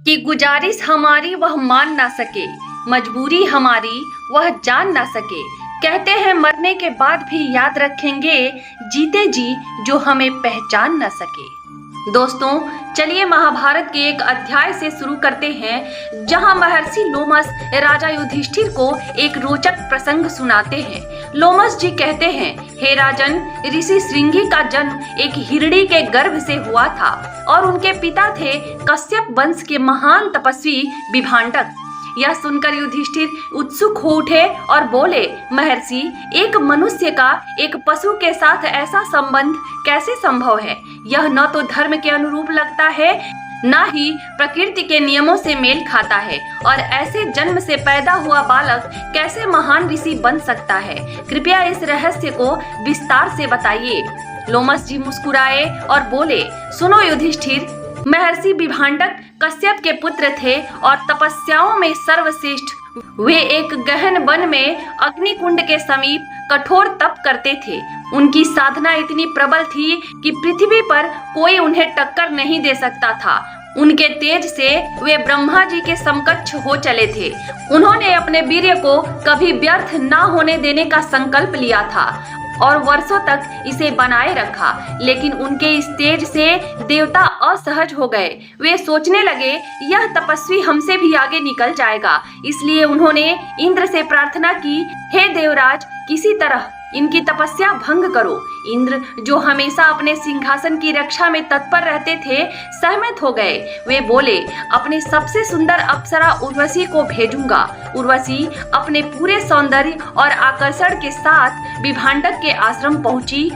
कि गुजारिश हमारी वह मान ना सके, मजबूरी हमारी वह जान ना सके। कहते हैं मरने के बाद भी याद रखेंगे, जीते जी जो हमें पहचान ना सके। दोस्तों, चलिए महाभारत के एक अध्याय से शुरू करते हैं, जहां महर्षि लोमस राजा युधिष्ठिर को एक रोचक प्रसंग सुनाते हैं। लोमस जी कहते हैं, हे राजन, ऋषि श्रृंगी का जन्म एक हिरणी के गर्भ से हुआ था और उनके पिता थे कश्यप वंश के महान तपस्वी विभांडक। यह सुनकर युधिष्ठिर उत्सुक हो उठे और बोले, महर्षि, एक मनुष्य का एक पशु के साथ ऐसा संबंध कैसे संभव है? यह न तो धर्म के अनुरूप लगता है, न ही प्रकृति के नियमों से मेल खाता है, और ऐसे जन्म से पैदा हुआ बालक कैसे महान ऋषि बन सकता है? कृपया इस रहस्य को विस्तार से बताइए। लोमस जी मुस्कुराए और बोले, सुनो युधिष्ठिर, महर्षि विभांडक कश्यप के पुत्र थे और तपस्याओं में सर्वश्रेष्ठ। वे एक गहन वन में अग्निकुंड के समीप कठोर तप करते थे। उनकी साधना इतनी प्रबल थी कि पृथ्वी पर कोई उन्हें टक्कर नहीं दे सकता था। उनके तेज से वे ब्रह्मा जी के समकक्ष हो चले थे। उन्होंने अपने वीर्य को कभी व्यर्थ ना होने देने का संकल्प लिया था और वर्षों तक इसे बनाए रखा, लेकिन उनके इस तेज से देवता असहज हो गए। वे सोचने लगे, यह तपस्वी हमसे भी आगे निकल जाएगा। इसलिए उन्होंने इंद्र से प्रार्थना की, हे देवराज, किसी तरह इनकी तपस्या भंग करो। इंद्र, जो हमेशा अपने सिंहासन की रक्षा में तत्पर रहते थे, सहमत हो गए। वे बोले, अपने सबसे सुंदर अप्सरा उर्वशी को भेजूंगा। उर्वशी अपने पूरे सौंदर्य और आकर्षण के साथ विभांडक के आश्रम पहुंची।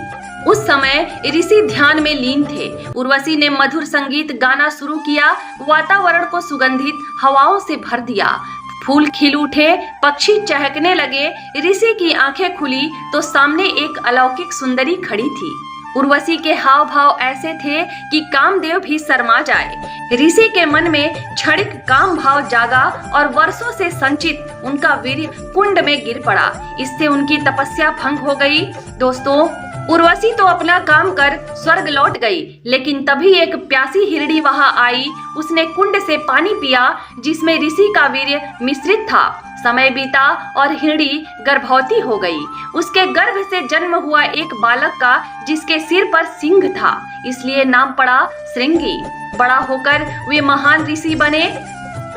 उस समय ऋषि ध्यान में लीन थे। उर्वशी ने मधुर संगीत गाना शुरू किया, वातावरण को सुगंधित हवाओं से भर दिया। फूल खिल उठे, पक्षी चहकने लगे। ऋषि की आंखें खुली तो सामने एक अलौकिक सुंदरी खड़ी थी। उर्वशी के हाव भाव ऐसे थे कि कामदेव भी शर्मा जाए। ऋषि के मन में क्षणिक काम भाव जागा और वर्षों से संचित उनका वीर्य कुंड में गिर पड़ा। इससे उनकी तपस्या भंग हो गई। दोस्तों, उर्वशी तो अपना काम कर स्वर्ग लौट गई, लेकिन तभी एक प्यासी हिरणी वहां आई। उसने कुंड से पानी पिया जिसमें ऋषि का वीर्य मिश्रित था। समय बीता और हिरणी गर्भवती हो गई। उसके गर्भ से जन्म हुआ एक बालक का, जिसके सिर पर सिंह था, इसलिए नाम पड़ा श्रृंगी। बड़ा होकर वे महान ऋषि बने।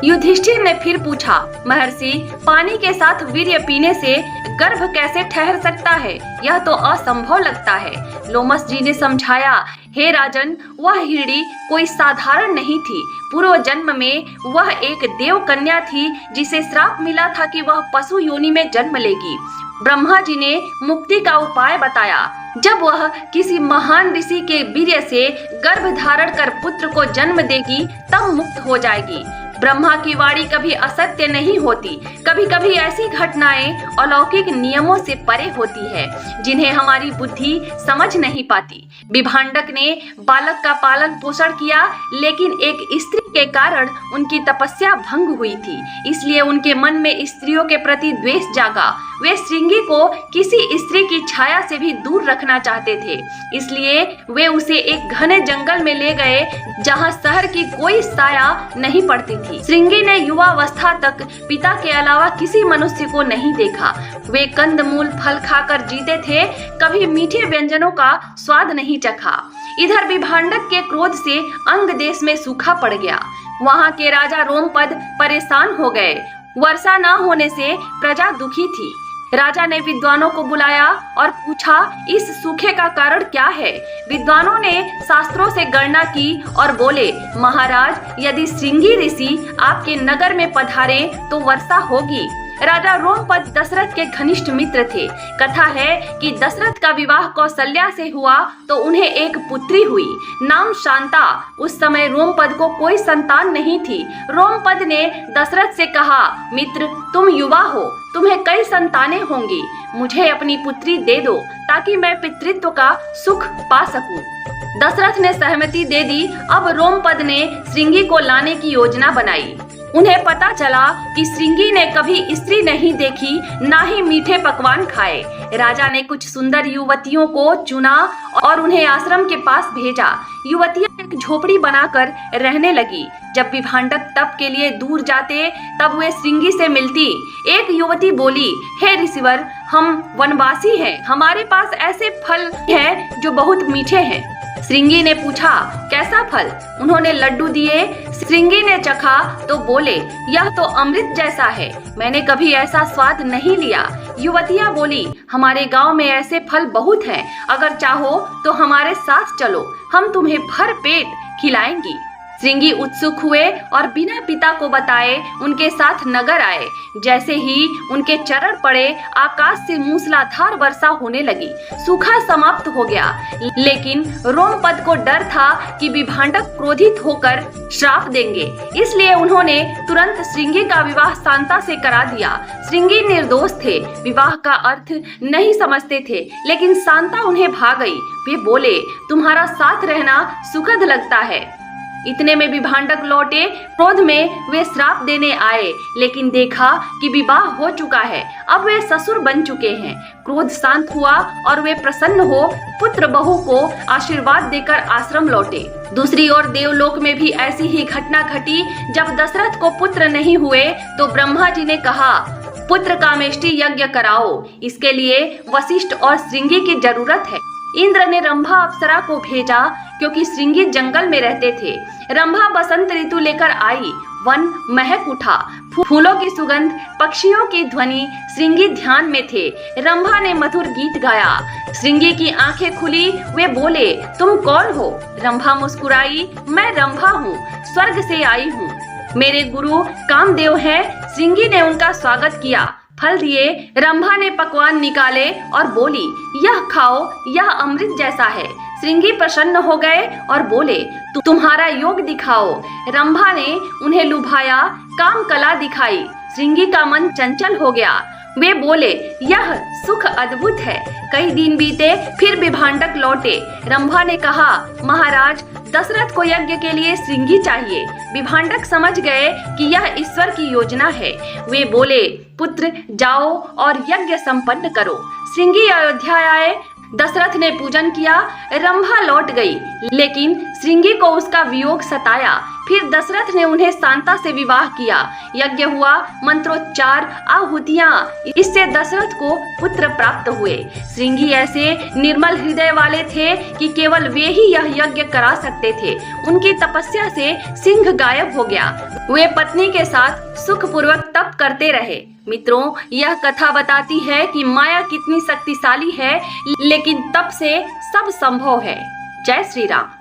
युधिष्ठिर ने फिर पूछा, महर्षि, पानी के साथ वीर्य पीने से गर्भ कैसे ठहर सकता है? यह तो असंभव लगता है। लोमस जी ने समझाया, हे राजन, वह हिरणी कोई साधारण नहीं थी। पूर्व जन्म में वह एक देव कन्या थी, जिसे श्राप मिला था कि वह पशु योनि में जन्म लेगी। ब्रह्मा जी ने मुक्ति का उपाय बताया। जब वह किसी महान ऋषि के वीर्य से गर्भ धारण कर पुत्र को जन्म देगी, तब मुक्त हो जाएगी। ब्रह्मा की वाणी कभी असत्य नहीं होती। कभी कभी ऐसी घटनाएं अलौकिक नियमों से परे होती है, जिन्हें हमारी बुद्धि समझ नहीं पाती। विभांडक ने बालक का पालन पोषण किया, लेकिन एक स्त्री के कारण उनकी तपस्या भंग हुई थी। इसलिए उनके मन में स्त्रियों के प्रति द्वेष जागा। वे श्रृंगी को किसी स्त्री की छाया से भी दूर रखना चाहते थे। इसलिए वे उसे एक घने जंगल में ले गए, जहां शहर की कोई साया नहीं पड़ती थी। श्रृंगी ने युवावस्था तक पिता के अलावा किसी मनुष्य को नहीं देखा। वे कंदमूल फल खाकर जीते थे, कभी मीठे व्यंजनों का स्वाद नहीं चखा। इधर विभांडक के क्रोध से अंग देश में सूखा पड़ गया। वहां के राजा रोमपद परेशान हो गए। वर्षा न होने से प्रजा दुखी थी। राजा ने विद्वानों को बुलाया और पूछा, इस सूखे का कारण क्या है? विद्वानों ने शास्त्रों से गणना की और बोले, महाराज, यदि श्रृंगी ऋषि आपके नगर में पधारे तो वर्षा होगी। राजा रोमपद दशरथ के घनिष्ठ मित्र थे। कथा है कि दशरथ का विवाह कौशल्या से हुआ तो उन्हें एक पुत्री हुई, नाम शांता। उस समय रोमपद को कोई संतान नहीं थी। रोमपद ने दशरथ से कहा, मित्र, तुम युवा हो, तुम्हें कई संतानें होंगी। मुझे अपनी पुत्री दे दो ताकि मैं पितृत्व का सुख पा सकूं। दशरथ ने सहमति दे दी। अब रोमपद ने श्रृंगी को लाने की योजना बनाई। उन्हें पता चला कि श्रृंगी ने कभी स्त्री नहीं देखी, ना ही मीठे पकवान खाए। राजा ने कुछ सुंदर युवतियों को चुना और उन्हें आश्रम के पास भेजा। युवतियां एक झोपड़ी बनाकर रहने लगी। जब विभांडक तप के लिए दूर जाते तब वे श्रृंगी से मिलती। एक युवती बोली, हे ऋषिवर, हम वनवासी हैं, हमारे पास ऐसे फल हैं जो बहुत मीठे हैं। श्रृंगी ने पूछा, कैसा फल? उन्होंने लड्डू दिए। श्रृंगी ने चखा तो बोले, यह तो अमृत जैसा है, मैंने कभी ऐसा स्वाद नहीं लिया। युवतियां बोली, हमारे गांव में ऐसे फल बहुत हैं, अगर चाहो तो हमारे साथ चलो, हम तुम्हें भर पेट खिलाएंगी। श्रृंगी उत्सुक हुए और बिना पिता को बताए उनके साथ नगर आए। जैसे ही उनके चरण पड़े, आकाश से मूसलाधार वर्षा होने लगी। सूखा समाप्त हो गया, लेकिन रोमपद को डर था कि विभांडक क्रोधित होकर श्राप देंगे, इसलिए उन्होंने तुरंत श्रृंगी का विवाह शांता से करा दिया। श्रृंगी निर्दोष थे, विवाह का अर्थ नहीं समझते थे, लेकिन शांता उन्हें भा गई। वे बोले, तुम्हारा साथ रहना सुखद लगता है। इतने में विभांडक लौटे। क्रोध में वे श्राप देने आए, लेकिन देखा कि विवाह हो चुका है, अब वे ससुर बन चुके हैं। क्रोध शांत हुआ और वे प्रसन्न हो पुत्र बहू को आशीर्वाद देकर आश्रम लौटे। दूसरी ओर देवलोक में भी ऐसी ही घटना घटी। जब दशरथ को पुत्र नहीं हुए तो ब्रह्मा जी ने कहा, पुत्र कामेष्टि यज्ञ कराओ, इसके लिए वशिष्ठ और श्रृंगी की जरूरत है। इंद्र ने रंभा अप्सरा को भेजा, क्योंकि श्रृंगी जंगल में रहते थे। रंभा बसंत ऋतु लेकर आई, वन महक उठा, फूलों की सुगंध, पक्षियों की ध्वनि। श्रृंगी ध्यान में थे। रंभा ने मधुर गीत गाया। श्रृंगी की आंखें खुली, वे बोले, तुम कौन हो? रंभा मुस्कुराई, मैं रंभा हूँ, स्वर्ग से आई हूँ, मेरे गुरु कामदेव हैं। श्रृंगी ने उनका स्वागत किया, फल दिए। रंभा ने पकवान निकाले और बोली, यह खाओ, यह अमृत जैसा है। श्रृंगी प्रसन्न हो गए और बोले, तुम्हारा योग दिखाओ। रंभा ने उन्हें लुभाया, काम कला दिखाई। श्रृंगी का मन चंचल हो गया। वे बोले, यह सुख अद्भुत है। कई दिन बीते, फिर विभांडक लौटे। रंभा ने कहा, महाराज, दशरथ को यज्ञ के लिए श्रृंगी चाहिए। विभांडक समझ गए कि यह ईश्वर की योजना है। वे बोले, पुत्र, जाओ और यज्ञ संपन्न करो। श्रृंगी अयोध्या आए। दशरथ ने पूजन किया। रंभा लौट गई, लेकिन श्रृंगी को उसका वियोग सताया। फिर दशरथ ने उन्हें शांता से विवाह किया। यज्ञ हुआ, मंत्रोच्चार, आहुतियां, इससे दशरथ को पुत्र प्राप्त हुए। श्रृंगी ऐसे निर्मल हृदय वाले थे कि केवल वे ही यह यज्ञ करा सकते थे। उनकी तपस्या से सिंह गायब हो गया। वे पत्नी के साथ सुखपूर्वक तप करते रहे। मित्रों, यह कथा बताती है कि माया कितनी शक्तिशाली है, लेकिन तप से सब संभव है। जय श्री राम।